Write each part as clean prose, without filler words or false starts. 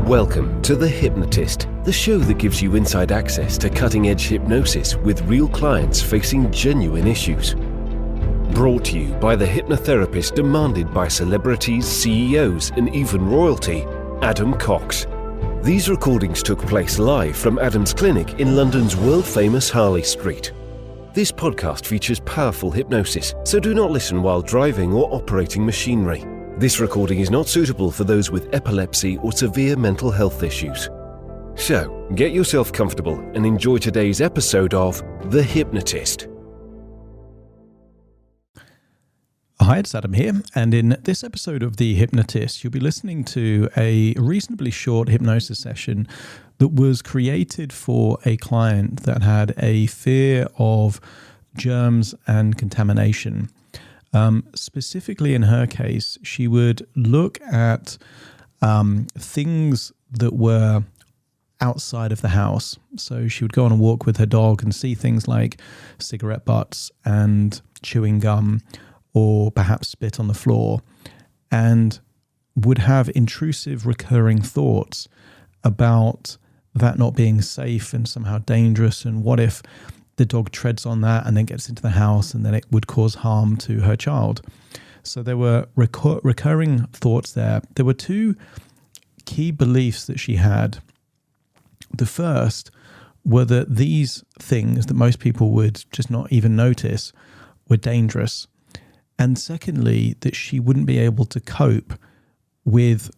Welcome to The Hypnotist, the show that gives you inside access to cutting-edge hypnosis with real clients facing genuine issues. Brought to you by the hypnotherapist demanded by celebrities, CEOs, and even royalty, Adam Cox. These recordings took place live from Adam's clinic in London's world-famous Harley Street. This podcast features powerful hypnosis, so do not listen while driving or operating machinery. This recording is not suitable for those with epilepsy or severe mental health issues. So, get yourself comfortable and enjoy today's episode of The Hypnotist. Hi, it's Adam here, and in this episode of The Hypnotist, you'll be listening to a reasonably short hypnosis session that was created for a client that had a fear of germs and contamination. Specifically in her case, she would look at things that were outside of the house. So she would go on a walk with her dog and see things like cigarette butts and chewing gum, or perhaps spit on the floor, and would have intrusive recurring thoughts about that not being safe and somehow dangerous, and what if the dog treads on that and then gets into the house and then it would cause harm to her child. So there were recurring thoughts there. There were two key beliefs that she had. The first were that these things that most people would just not even notice were dangerous. And secondly, that she wouldn't be able to cope with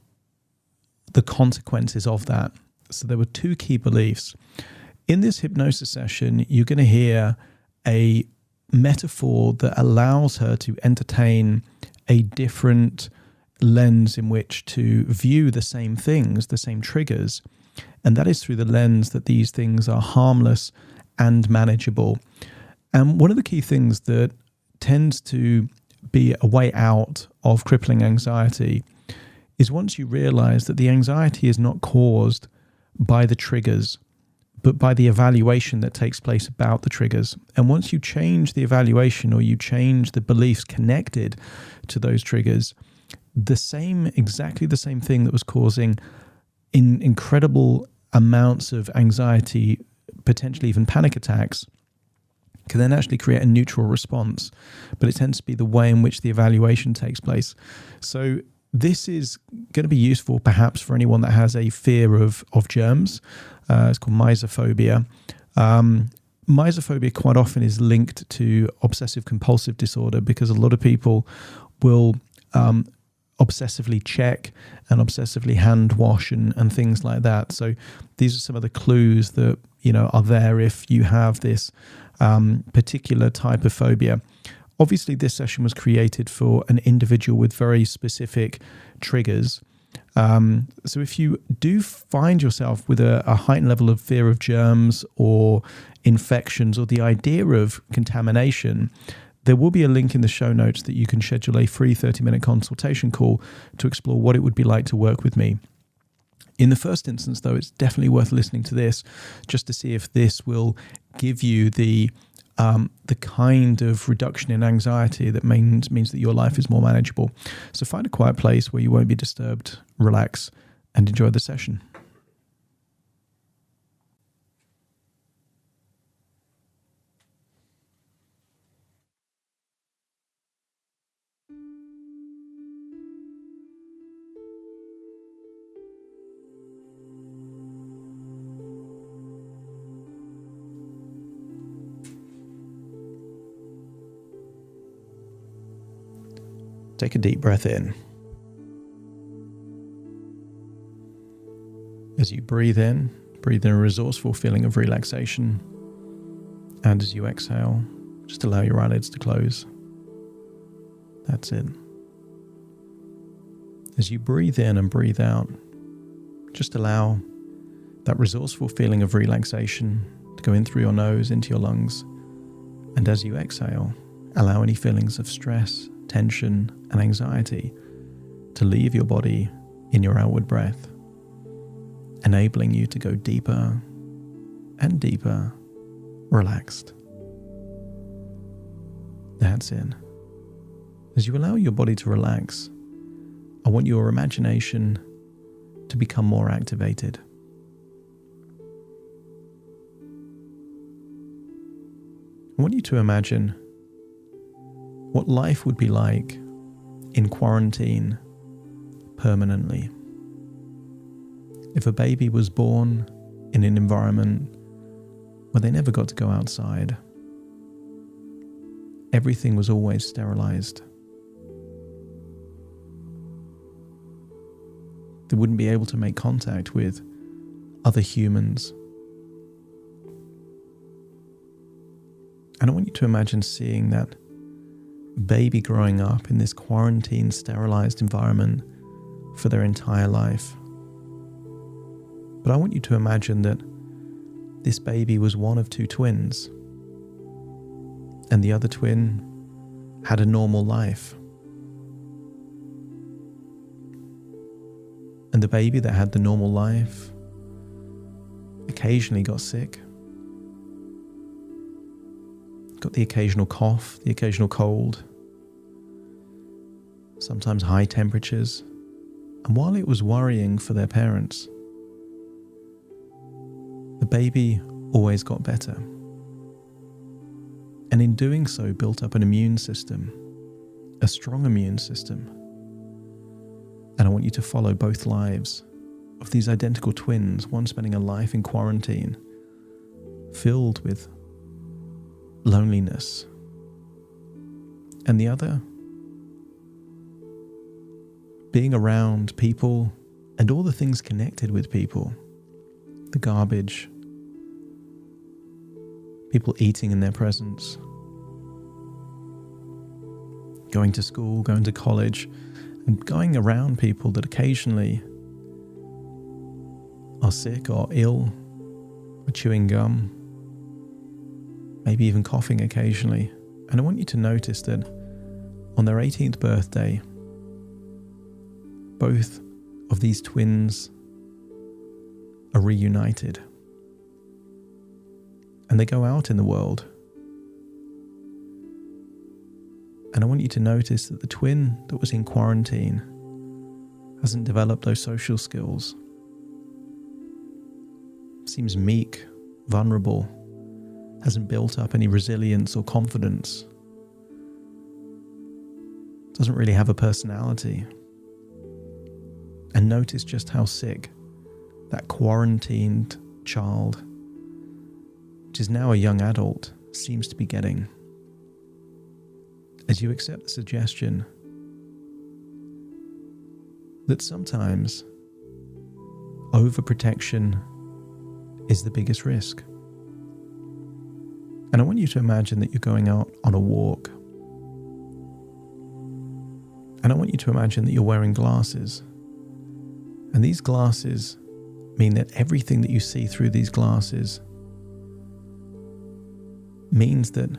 the consequences of that. So there were two key beliefs. In this hypnosis session, you're going to hear a metaphor that allows her to entertain a different lens in which to view the same things, the same triggers. And that is through the lens that these things are harmless and manageable. And one of the key things that tends to be a way out of crippling anxiety is once you realize that the anxiety is not caused by the triggers, but by the evaluation that takes place about the triggers. And once you change the evaluation, or you change the beliefs connected to those triggers, exactly the same thing that was causing incredible amounts of anxiety, potentially even panic attacks, can then actually create a neutral response. But it tends to be the way in which the evaluation takes place. So this is going to be useful perhaps for anyone that has a fear of germs. It's called mysophobia. Mysophobia quite often is linked to obsessive compulsive disorder, because a lot of people will obsessively check and obsessively hand wash and things like that. So these are some of the clues that are there if you have this particular type of phobia. Obviously, this session was created for an individual with very specific triggers. So if you do find yourself with a heightened level of fear of germs or infections, or the idea of contamination, there will be a link in the show notes that you can schedule a free 30-minute consultation call to explore what it would be like to work with me. In the first instance, though, it's definitely worth listening to this just to see if this will give you the kind of reduction in anxiety that means that your life is more manageable. So find a quiet place where you won't be disturbed, relax, and enjoy the session. Take a deep breath in. As you breathe in a resourceful feeling of relaxation. And as you exhale, just allow your eyelids to close. That's it. As you breathe in and breathe out, just allow that resourceful feeling of relaxation to go in through your nose into your lungs. And as you exhale, allow any feelings of stress, tension, and anxiety to leave your body in your outward breath, enabling you to go deeper and deeper, relaxed. That's it. As you allow your body to relax, I want your imagination to become more activated. I want you to imagine what life would be like in quarantine permanently. If a baby was born in an environment where they never got to go outside, everything was always sterilized. They wouldn't be able to make contact with other humans. And I want you to imagine seeing that baby growing up in this quarantine, sterilized environment for their entire life. But I want you to imagine that this baby was one of two twins, and the other twin had a normal life. And the baby that had the normal life occasionally got sick, got the occasional cough, the occasional cold, sometimes high temperatures. And while it was worrying for their parents, the baby always got better. And in doing so, built up an immune system, a strong immune system. And I want you to follow both lives of these identical twins, one spending a life in quarantine, filled with loneliness, and the other being around people and all the things connected with people, the garbage, people eating in their presence, going to school, going to college, and going around people that occasionally are sick or ill, or chewing gum, maybe even coughing occasionally. And I want you to notice that on their 18th birthday, both of these twins are reunited. And they go out in the world. And I want you to notice that the twin that was in quarantine hasn't developed those social skills. Seems meek, vulnerable, hasn't built up any resilience or confidence. Doesn't really have a personality. And notice just how sick that quarantined child, which is now a young adult, seems to be getting. As you accept the suggestion that sometimes overprotection is the biggest risk. And I want you to imagine that you're going out on a walk. And I want you to imagine that you're wearing glasses. And these glasses mean that everything that you see through these glasses means that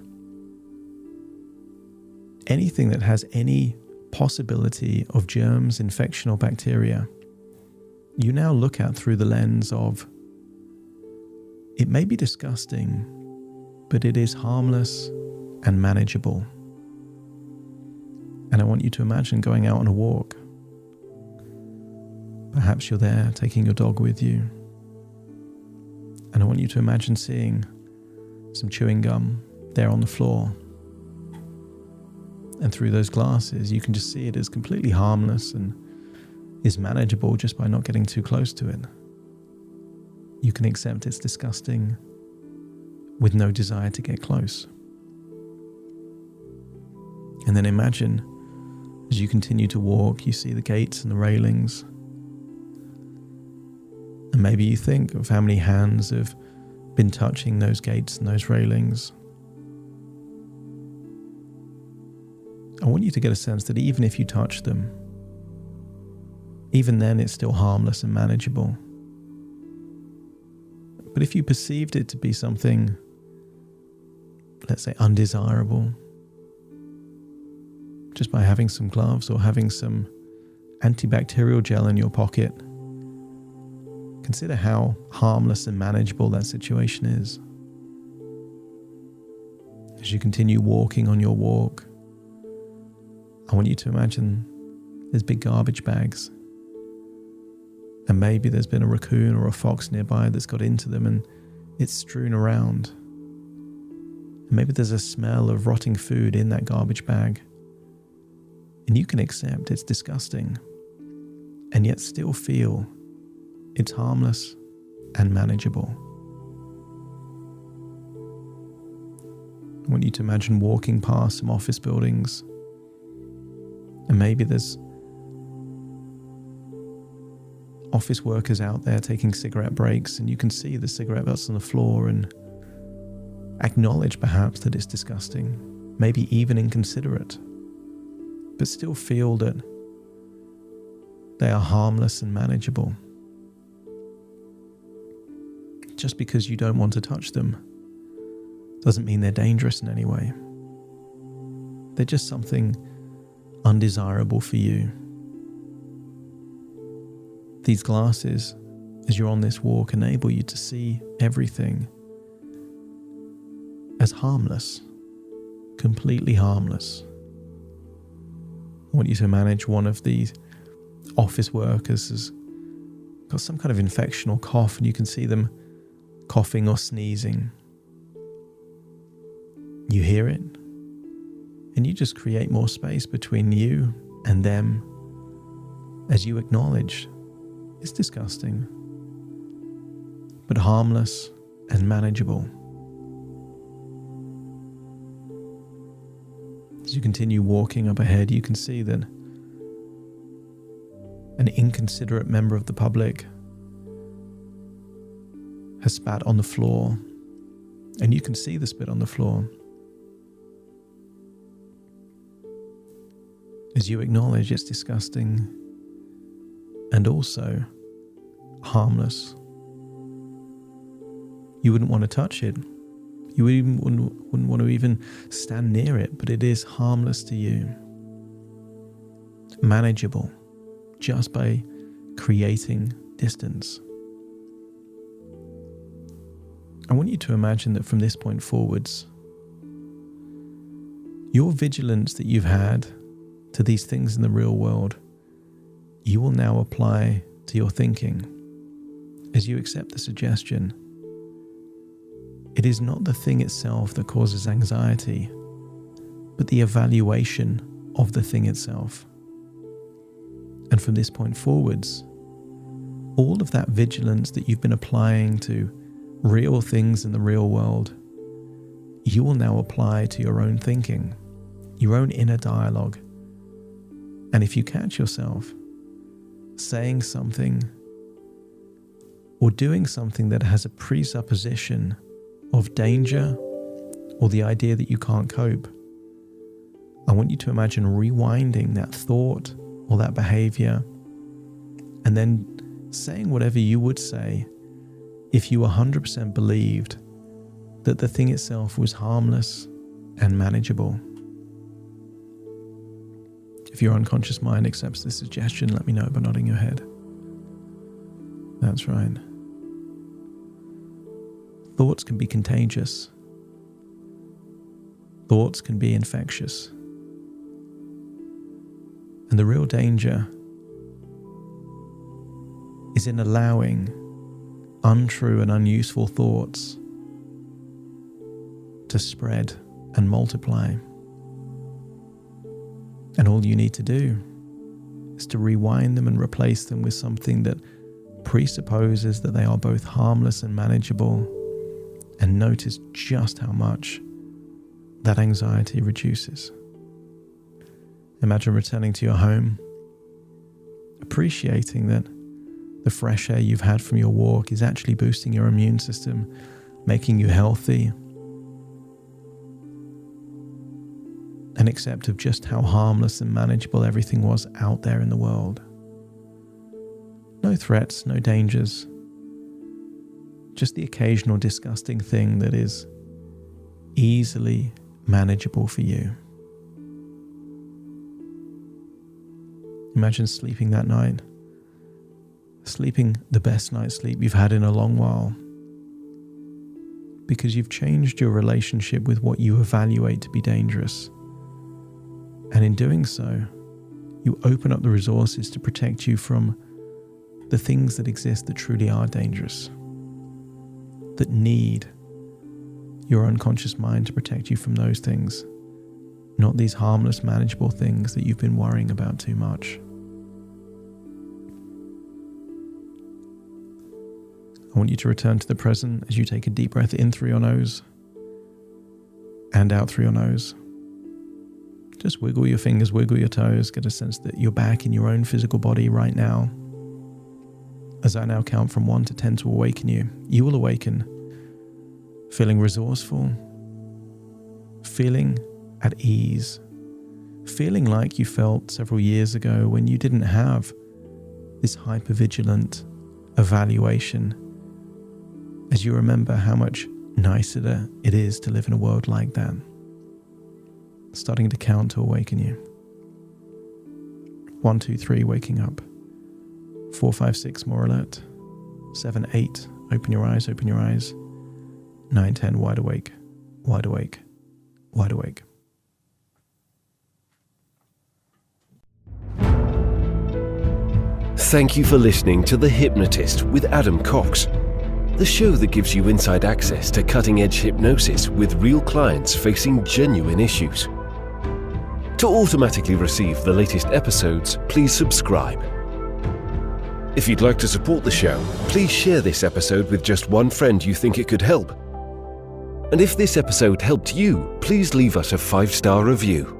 anything that has any possibility of germs, infection, or bacteria, you now look at through the lens of, it may be disgusting, but it is harmless and manageable. And I want you to imagine going out on a walk. Perhaps you're there taking your dog with you. And I want you to imagine seeing some chewing gum there on the floor. And through those glasses, you can just see it as completely harmless and is manageable just by not getting too close to it. You can accept it's disgusting with no desire to get close. And then imagine, as you continue to walk, you see the gates and the railings. And maybe you think of how many hands have been touching those gates and those railings. I want you to get a sense that even if you touch them, even then it's still harmless and manageable. But if you perceived it to be something, let's say, undesirable, just by having some gloves or having some antibacterial gel in your pocket, consider how harmless and manageable that situation is. As you continue walking on your walk, I want you to imagine there's big garbage bags And maybe there's been a raccoon or a fox nearby that's got into them and it's strewn around. And maybe there's a smell of rotting food in that garbage bag. And you can accept it's disgusting and yet still feel it's harmless and manageable. I want you to imagine walking past some office buildings, and maybe there's office workers out there taking cigarette breaks, and you can see the cigarette butts on the floor and acknowledge perhaps that it's disgusting, maybe even inconsiderate, but still feel that they are harmless and manageable. Just because you don't want to touch them doesn't mean they're dangerous in any way. They're just something undesirable for you. These glasses, as you're on this walk, enable you to see everything as harmless, completely harmless. I want you to manage one of these office workers has got some kind of infection or cough, and you can see them coughing or sneezing. You hear it, and you just create more space between you and them as you acknowledge it's disgusting, but harmless and manageable. As you continue walking up ahead, you can see that an inconsiderate member of the public has spat on the floor, and you can see the spit on the floor. As you acknowledge it's disgusting and also harmless. You wouldn't want to touch it. You wouldn't want to even stand near it, but it is harmless to you. Manageable just by creating distance. I want you to imagine that from this point forwards, your vigilance that you've had to these things in the real world, you will now apply to your thinking as you accept the suggestion. It is not the thing itself that causes anxiety, but the evaluation of the thing itself. And from this point forwards, all of that vigilance that you've been applying to real things in the real world, you will now apply to your own thinking, your own inner dialogue. And if you catch yourself saying something or doing something that has a presupposition of danger or the idea that you can't cope, I want you to imagine rewinding that thought or that behavior and then saying whatever you would say if you 100% believed that the thing itself was harmless and manageable. If your unconscious mind accepts this suggestion, let me know by nodding your head. That's right. Thoughts can be contagious. Thoughts can be infectious. And the real danger is in allowing untrue and unuseful thoughts to spread and multiply. And all you need to do is to rewind them and replace them with something that presupposes that they are both harmless and manageable, and notice just how much that anxiety reduces. Imagine returning to your home, appreciating that the fresh air you've had from your walk is actually boosting your immune system, making you healthy, and accept of just how harmless and manageable everything was out there in the world. No threats, no dangers, just the occasional disgusting thing that is easily manageable for you. Imagine sleeping that night, sleeping the best night's sleep you've had in a long while, because you've changed your relationship with what you evaluate to be dangerous. And in doing so, you open up the resources to protect you from the things that exist that truly are dangerous, that need your unconscious mind to protect you from those things, not these harmless, manageable things that you've been worrying about too much. I want you to return to the present as you take a deep breath in through your nose and out through your nose. Just wiggle your fingers, wiggle your toes, get a sense that you're back in your own physical body right now. As I now count from 1 to 10 to awaken you, you will awaken feeling resourceful, feeling at ease, feeling like you felt several years ago when you didn't have this hypervigilant evaluation, as you remember how much nicer it is to live in a world like that. Starting to count to awaken you. 1, 2, 3, waking up. 4, 5, 6, more alert. 7, 8, open your eyes, open your eyes. 9, 10, wide awake, wide awake, wide awake. Thank you for listening to The Hypnotist with Adam Cox, the show that gives you inside access to cutting-edge hypnosis with real clients facing genuine issues. To automatically receive the latest episodes, please subscribe. If you'd like to support the show, please share this episode with just one friend you think it could help. And if this episode helped you, please leave us a 5-star review.